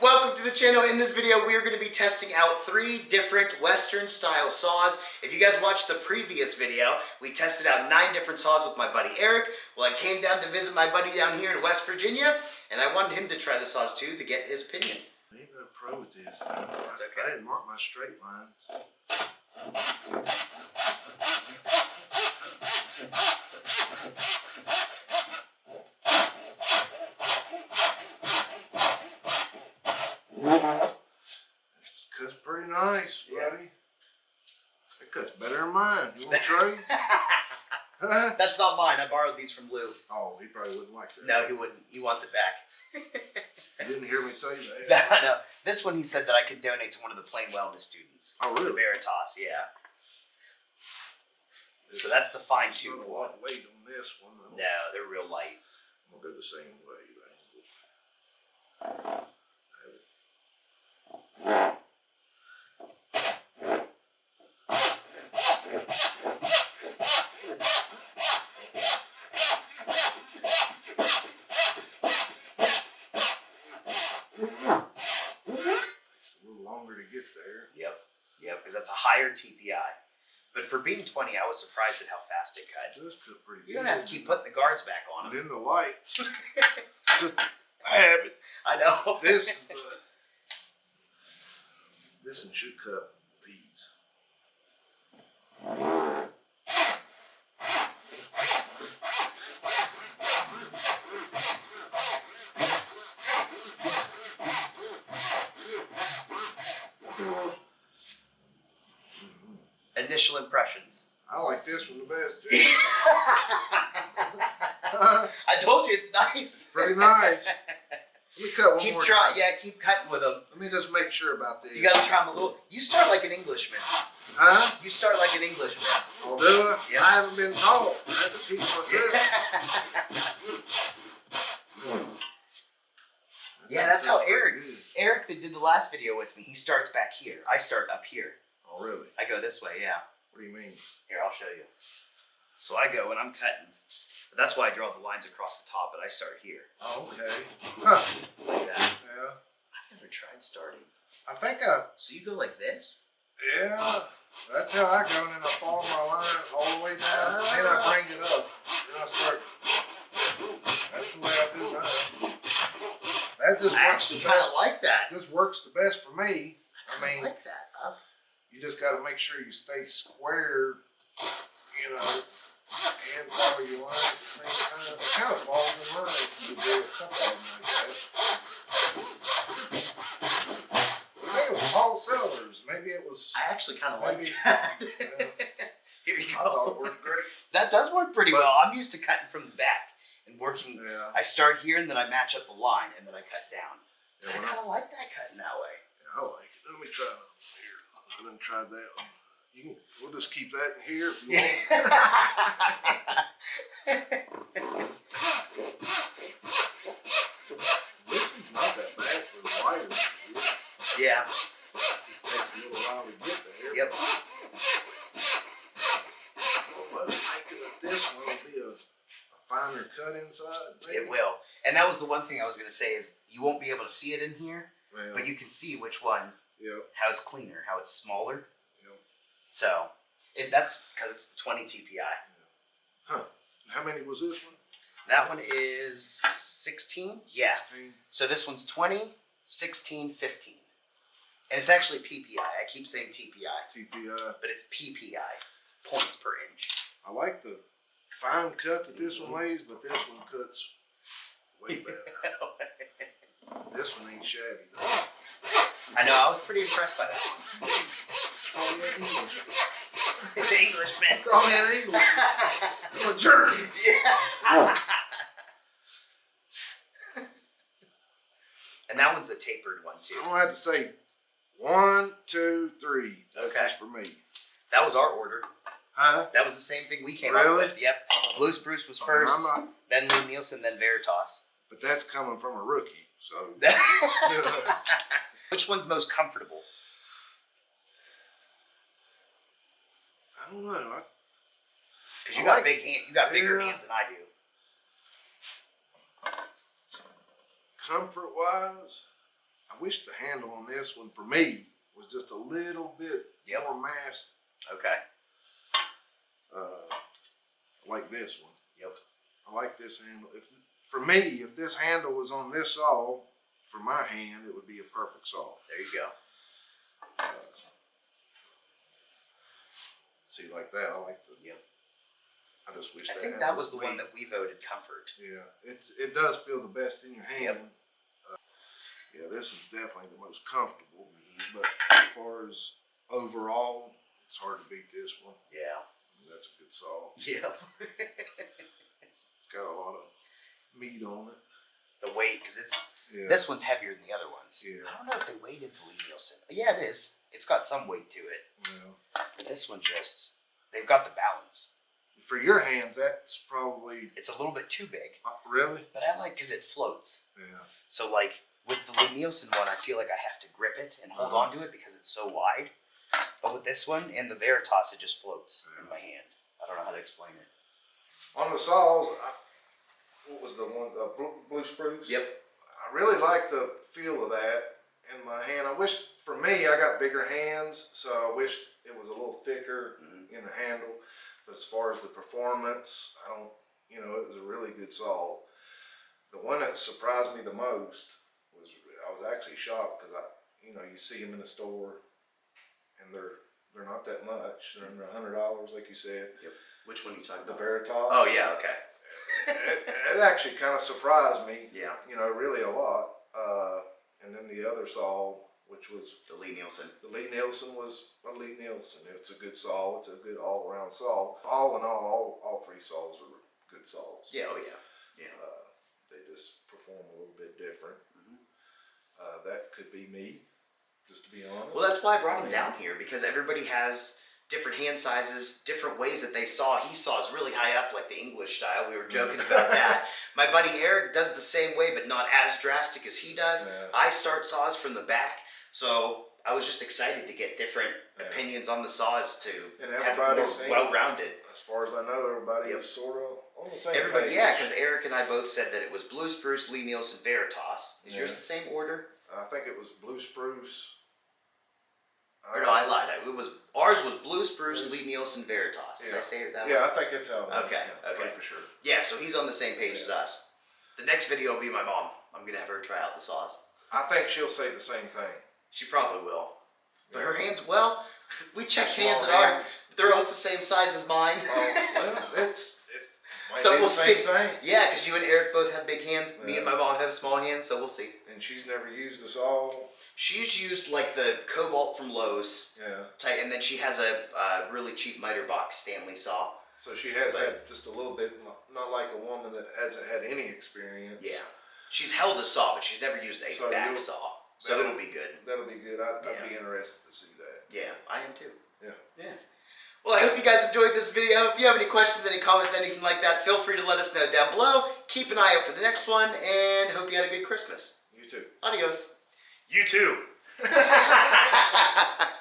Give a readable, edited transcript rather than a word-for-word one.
Welcome to the channel. In this video, we are going to be testing out 3 different Western style saws. If you guys watched the previous video, we tested out 9 different saws with my buddy Eric. Well, I came down to visit my buddy down here in West Virginia, and I wanted him to try the saws too to get his opinion. Maybe I'm a pro with this. That's okay. I didn't mark my straight lines. Cuts pretty nice, buddy. It cuts better than mine. You want to trade? That's not mine. I borrowed these from Lou. Oh, he probably wouldn't like that. No, he wouldn't. He wants it back. You didn't hear me say that. No. This one he said that I could donate to one of the plain wellness students. Oh, really? Veritas, yeah. So that's the fine There's tooth not a one. lot of weight on this one, though. No, they're real light. I'm going to go the same way. Yep, because that's a higher TPI. But for being 20, I was surprised at how fast it cut. It does cut pretty good. You don't have to keep putting the guards back on them. And then the light. Just habit. I know. This one should cut these. Initial impressions. I like this one the best, Jay. I told you it's nice. Pretty nice. Let me cut one more time. Yeah, keep cutting with them. Let me just make sure about this. You gotta try them a little. You start like an Englishman. Huh? You start like an Englishman. I'll do it. Yeah. I haven't been taught. I have to teach myself. Yeah, that's how Eric that did the last video with me, he starts back here. I start up here. Oh, really? I go this way, yeah. What do you mean? Here, I'll show you. So I go and I'm cutting. That's why I draw the lines across the top, but I start here. Oh, okay. Huh. Like that. Yeah. I've never tried starting. I think So you go like this? yeah, that's how I go, and then I follow my line all the way down, and then I bring it up. Then I start. That's the way I do mine. That just I works actually the kind best. of like that. This works the best for me. I mean, like that. you just got to make sure you stay square, you know, and follow your line at the same time. It kind of falls in line if you do a couple of them like that. I think it was Paul Sellers. Maybe it was. I actually kind of like Maybe. that. Yeah. Here you I thought go. it worked great. That does work pretty well. I'm used to cutting from the back and working. Yeah. I start here and then I match up the line and then I cut down. Yeah, I when kind of like that cutting that way. Yeah, I like it. Let me try it here. I didn't try that one. You can, we'll just keep that in here if you want. This is not that bad for the wires. Yeah. Just takes a little while to get there. Yep. Well, I'm thinking that this one will be a finer cut inside. Maybe. It will. And that was the one thing I was going to say is you won't be able to see it in here, Yeah. but you can see which one, Yep. how it's cleaner, how it's smaller. Yep. So that's because it's the 20 TPI. Huh. How many was this one? That one is 16? Yeah. 16. So this one's 20, 16, 15. And it's actually PPI. I keep saying TPI, TPI. but it's PPI, points per inch. I like the fine cut that this one lays, but this one cuts way better. This one ain't shabby though. I know, I was pretty impressed by that one. Oh, yeah, English. The Englishman. Oh, yeah, English. I'm a jerk. Yeah. And that one's the tapered one too. I'm gonna have to say 1, 2, 3. That's Okay. just for me. That was our order. Huh? That was the same thing we came up Really? with. Yep. Blue Spruce was I'm first, not, then Nielsen, then Veritas. but that's coming from a rookie, so. Which one's most comfortable? I don't know. Because you got big hand, you got bigger hands than I do. Comfort wise, I wish the handle on this one, for me, was just a little bit more masked. Okay. Like this one. Yep. I like this handle. For me, if this handle was on this saw, for my hand, it would be a perfect saw. There you go. See, like that, I like the. Yep. I just wish. I think that was the one that we voted comfort. Yeah, it does feel the best in your hand. Yep. Yeah, this one's definitely the most comfortable. But as far as overall, it's hard to beat this one. Yeah. That's a good saw. Yep. It's got a lot of meat on it. The weight, because this one's heavier than the other ones. Yeah. I don't know if they weighted the Lee Nielsen. Yeah, it is. It's got some weight to it. Yeah. But this one they've got the balance. For your hands, that's probably. It's a little bit too big. Really? But I like because it floats. Yeah. So like with the Lee Nielsen one, I feel like I have to grip it and hold on to it because it's so wide. But with this one and the Veritas, it just floats in my hand. I don't know how to explain it. On the saws, what was the one? Blue Spruce? Yep. I really like the feel of that in my hand. I wish, for me, I got bigger hands, so I wish it was a little thicker in the handle. But as far as the performance, it was a really good saw. The one that surprised me the most was, I was actually shocked because you see them in the store and they're not that much. They're under $100, like you said. Yep. Which one are you talking The about? Veritas. Oh yeah, okay. It actually kind of surprised me. Yeah. Really a lot. And then the other saw, which was The Lee Nielsen. the Lee Nielsen, was a Lee Nielsen. It's a good saw. It's a good all-around saw. All in all three saws are good saws. Yeah. Oh yeah. Yeah. They just perform a little bit different. That could be me, just to be honest. Well, that's why I brought him down here, because everybody has different hand sizes, different ways that they saw. He saws really high up, like the English style. We were joking about that. My buddy Eric does the same way, but not as drastic as he does. Yeah. I start saws from the back, so I was just excited to get different opinions on the saws too. And have it everybody's more well-rounded. As far as I know, everybody is sort of on the same Everybody, page. yeah, because Eric and I both said that it was Blue Spruce, Lee Nielsen, Veritas. Is yours the same order? I think it was Blue Spruce. Or no, I lied. Ours was Blue Spruce, Lee Nielsen, Veritas. Did I say it that way? Yeah, I think it's how. Okay, okay. For sure. Yeah, so he's on the same page as us. The next video will be my mom. I'm gonna have her try out the saws. I think she'll say the same thing. She probably will. But her hands, well, we checked hands Small at hands. they're almost the same size as mine. Well, it might So be we'll the same see. thing. Yeah, because you and Eric both have big hands. Me and my mom have small hands, so we'll see. And she's never used the saw. She's used like the Cobalt from Lowe's, Yeah. and then she has a really cheap miter box Stanley saw. So she has had just a little bit, not like a woman that hasn't had any experience. Yeah. She's held a saw, but she's never used a So back saw. So it'll be good. That'll be good. I'd be interested to see that. Yeah, I am too. Yeah. Yeah. Well, I hope you guys enjoyed this video. If you have any questions, any comments, anything like that, feel free to let us know down below. Keep an eye out for the next one, and hope you had a good Christmas. You too. Adios. You too.